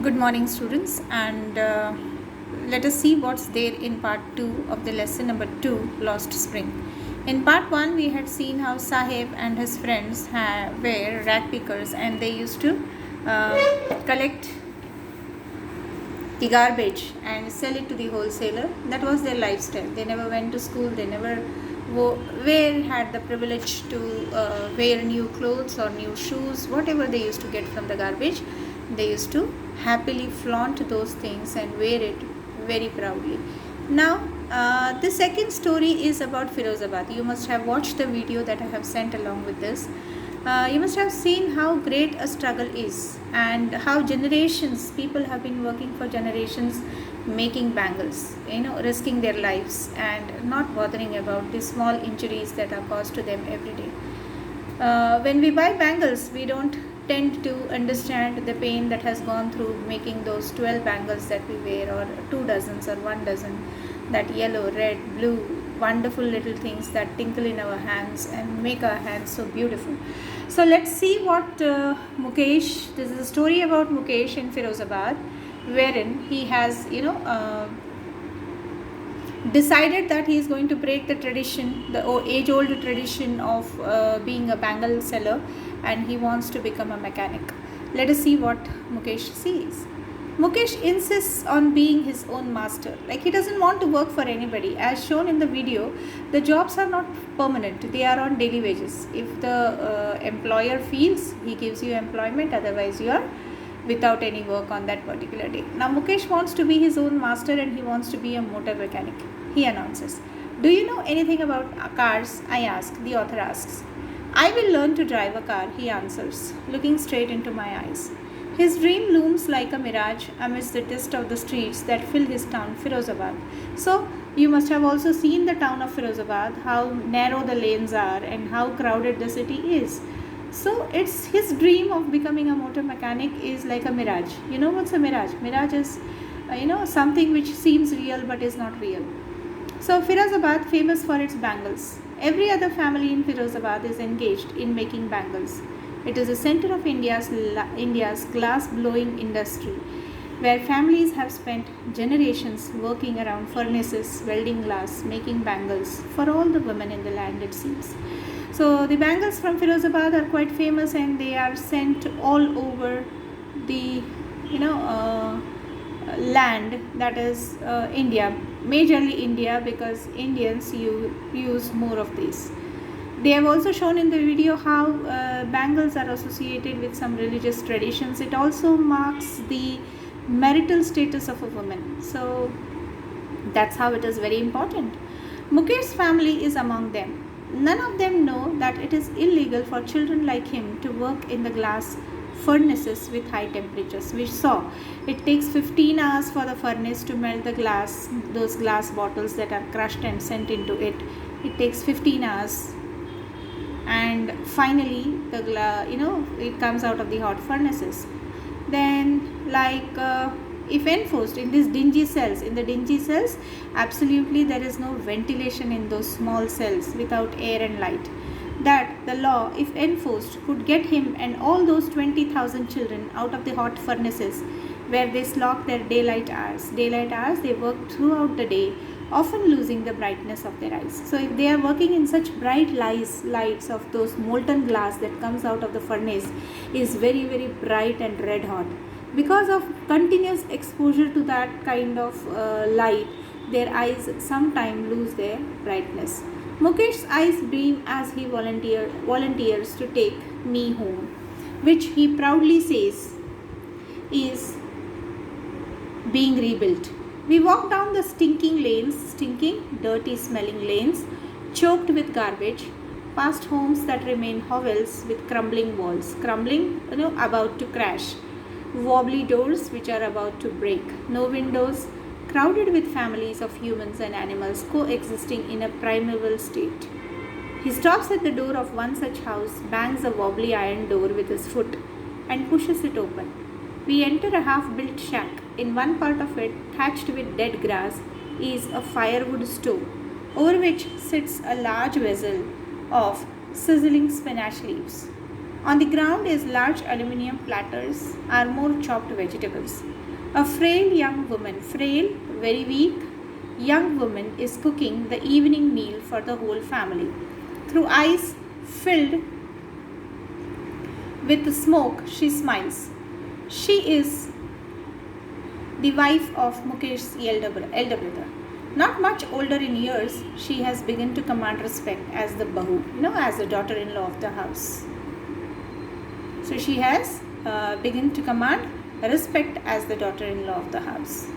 Good morning, students, and let us see what's there in part 2 of the lesson number 2, Lost Spring. In part 1, we had seen how Sahib and his friends were rag pickers and they used to collect the garbage and sell it to the wholesaler. That was their lifestyle. They never went to school, they never had the privilege to wear new clothes or new shoes. Whatever they used to get from the garbage, they used to happily flaunt those things and wear it very proudly. Now the second story is about Firozabad. You must have watched the video that I have sent along with this. You must have seen how great a struggle is and how generations, people have been working for generations making bangles, risking their lives and not bothering about the small injuries that are caused to them every day. When we buy bangles, we don't tend to understand the pain that has gone through making those 12 bangles that we wear, or 2 dozens or 1 dozen, that yellow, red, blue, wonderful little things that tinkle in our hands and make our hands so beautiful. So let's see what Mukesh, this is a story about Mukesh in Firozabad, wherein he has, decided that he is going to break the tradition, the age-old tradition of being a bangle seller, and he wants to become a mechanic. Let us see what Mukesh sees. Mukesh insists on being his own master. Like, he doesn't want to work for anybody. As shown in the video, the jobs are not permanent. They are on daily wages. If the employer feels, he gives you employment. Otherwise, you are without any work on that particular day. Now, Mukesh wants to be his own master and he wants to be a motor mechanic. He announces, "Do you know anything about cars?" I ask. The author asks. "I will learn to drive a car," he answers, looking straight into my eyes. His dream looms like a mirage amidst the dust of the streets that fill his town, Firozabad. So, you must have also seen the town of Firozabad, how narrow the lanes are and how crowded the city is. So, it's his dream of becoming a motor mechanic is like a mirage. You know what's a mirage? Mirage is, something which seems real but is not real. So, Firozabad, famous for its bangles. Every other family in Firozabad is engaged in making bangles. It is the center of India's glass-blowing industry, where families have spent generations working around furnaces, welding glass, making bangles for all the women in the land, it seems. So the bangles from Firozabad are quite famous and they are sent all over the land, that is India, majorly India, because Indians use more of these. They have also shown in the video how bangles are associated with some religious traditions. It also marks the marital status of a woman. So that's how it is very important. Mukesh's family is among them. None of them know that it is illegal for children like him to work in the glass furnaces with high temperatures. We saw it takes 15 hours for the furnace to melt the glass, those glass bottles that are crushed and sent into it. It takes 15 hours. And finally it comes out of the hot furnaces. Then if enforced in the dingy cells, absolutely there is no ventilation in those small cells without air and light. That the law, if enforced, could get him and all those 20,000 children out of the hot furnaces where they slog their daylight hours. They work throughout the day, often losing the brightness of their eyes. So if they are working in such bright lights of those molten glass that comes out of the furnace is very, very bright and red hot. Because of continuous exposure to that kind of light, their eyes sometimes lose their brightness. Mukesh's eyes beam as he volunteers to take me home, which he proudly says is being rebuilt. We walk down the stinking, dirty smelling lanes, choked with garbage, past homes that remain hovels with crumbling walls, about to crash, wobbly doors which are about to break, no windows, crowded with families of humans and animals coexisting in a primeval state. He stops at the door of one such house, bangs a wobbly iron door with his foot, and pushes it open. We enter a half-built shack. In one part of it, thatched with dead grass, is a firewood stove, over which sits a large vessel of sizzling spinach leaves. On the ground is large aluminium platters are more chopped vegetables. A frail, very weak young woman is cooking the evening meal for the whole family. Through eyes filled with smoke, she smiles. She is the wife of Mukesh's elder brother. Not much older in years, she has begun to command respect as the bahu, as the daughter-in-law of the house. So she has begun to command respect as the daughter-in-law of the house.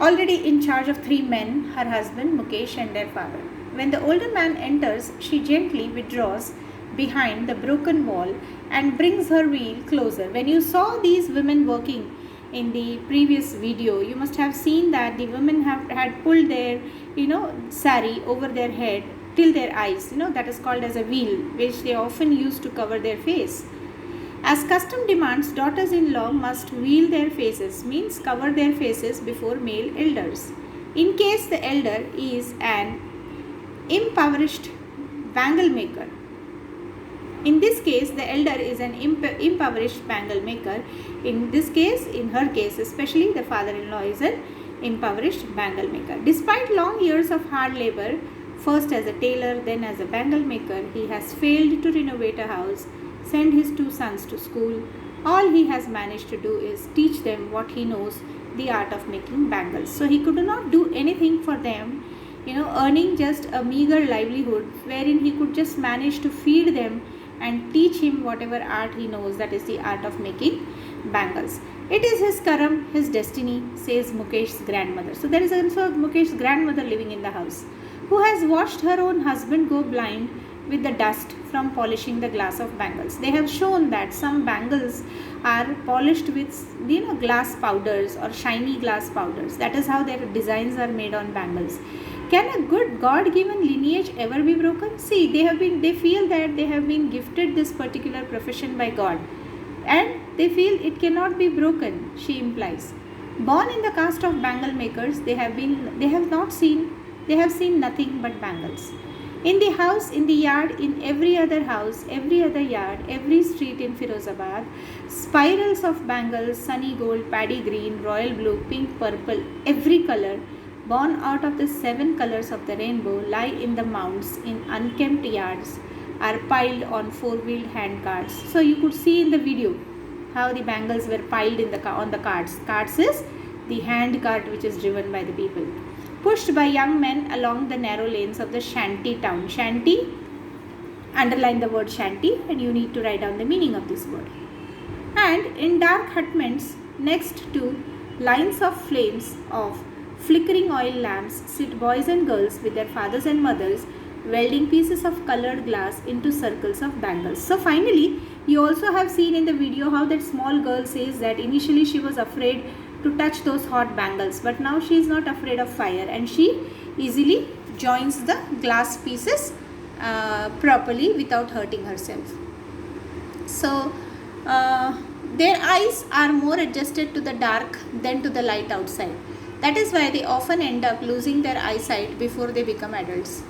Already in charge of 3 men, her husband, Mukesh, and their father. When the older man enters, she gently withdraws behind the broken wall and brings her wheel closer. When you saw these women working in the previous video, you must have seen that the women had pulled their sari over their head till their eyes. That is called as a wheel, which they often use to cover their face. As custom demands, daughters-in-law must veil their faces, means cover their faces before male elders. In case the elder is an impoverished bangle maker. In this case, the elder is an impoverished bangle maker. In her case, especially the father-in-law is an impoverished bangle maker. Despite long years of hard labor, first as a tailor, then as a bangle maker, he has failed to renovate a house, send his 2 sons to school. All he has managed to do is teach them what he knows, the art of making bangles. So he could not do anything for them, earning just a meager livelihood, wherein he could just manage to feed them and teach him whatever art he knows, that is the art of making bangles. It is his karam, his destiny, says Mukesh's grandmother. So there is also Mukesh's grandmother living in the house, who has watched her own husband go blind with the dust from polishing the glass of bangles. They have shown that some bangles are polished with glass powders or shiny glass powders. That is how their designs are made on bangles. Can a good God-given lineage ever be broken? See, they feel that they have been gifted this particular profession by God, and they feel it cannot be broken, she implies. Born in the caste of bangle makers, they have seen nothing but bangles. In the house, in the yard, in every other house, every other yard, every street in Firozabad, spirals of bangles, sunny gold, paddy green, royal blue, pink, purple, every color, born out of the 7 colors of the rainbow, lie in the mounds in unkempt yards, are piled on 4-wheeled hand carts. So you could see in the video how the bangles were piled on the carts. Carts is the hand cart which is driven by the people, pushed by young men along the narrow lanes of the shanty town. Shanty, underline the word shanty, and you need to write down the meaning of this word. And in dark hutments next to lines of flames of flickering oil lamps sit boys and girls with their fathers and mothers, welding pieces of colored glass into circles of bangles. So finally, you also have seen in the video how that small girl says that initially she was afraid to touch those hot bangles, but now she is not afraid of fire, and she easily joins the glass pieces properly without hurting herself. So their eyes are more adjusted to the dark than to the light outside. That is why they often end up losing their eyesight before they become adults.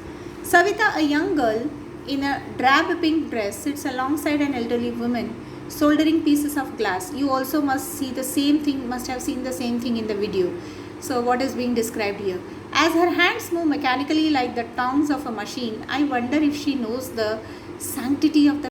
Savita, a young girl in a drab pink dress, sits alongside an elderly woman soldering pieces of glass. You also must have seen the same thing in the video. So what is being described here? As her hands move mechanically like the tongs of a machine, I wonder if she knows the sanctity of the